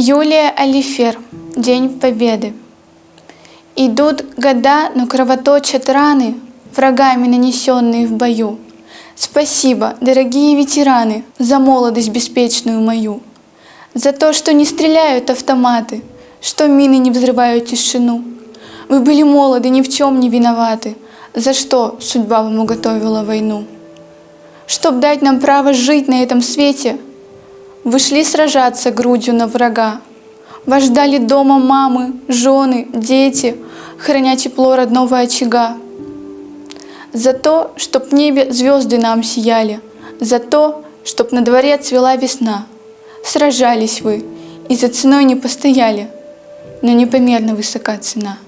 Юлия Алифер. День Победы. Идут года, но кровоточат раны, врагами нанесенные в бою. Спасибо, дорогие ветераны, за молодость беспечную мою. За то, что не стреляют автоматы, что мины не взрывают тишину. Вы были молоды, ни в чем не виноваты, за что судьба вам уготовила войну. Чтоб дать нам право жить на этом свете, вы шли сражаться грудью на врага. Вас ждали дома мамы, жены, дети, храня тепло родного очага. За то, чтоб в небе звезды нам сияли, за то, чтоб на дворе цвела весна. Сражались вы и за ценой не постояли, но непомерно высока цена.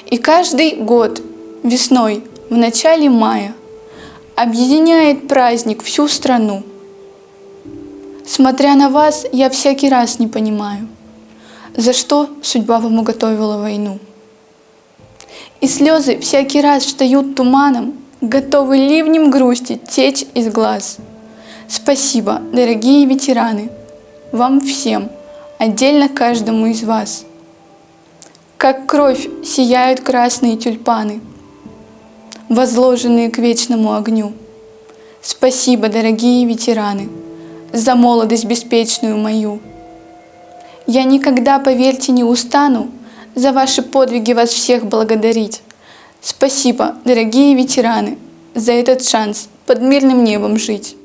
И каждый год весной, в начале мая, объединяет праздник всю страну. Смотря на вас, я всякий раз не понимаю, за что судьба вам уготовила войну. И слезы всякий раз встают туманом, готовы ливнем грусти течь из глаз. Спасибо, дорогие ветераны, вам всем, отдельно каждому из вас. Как кровь сияют красные тюльпаны, возложенные к вечному огню. Спасибо, дорогие ветераны, за молодость беспечную мою. Я никогда, поверьте, не устану за ваши подвиги вас всех благодарить. Спасибо, дорогие ветераны, за этот шанс под мирным небом жить.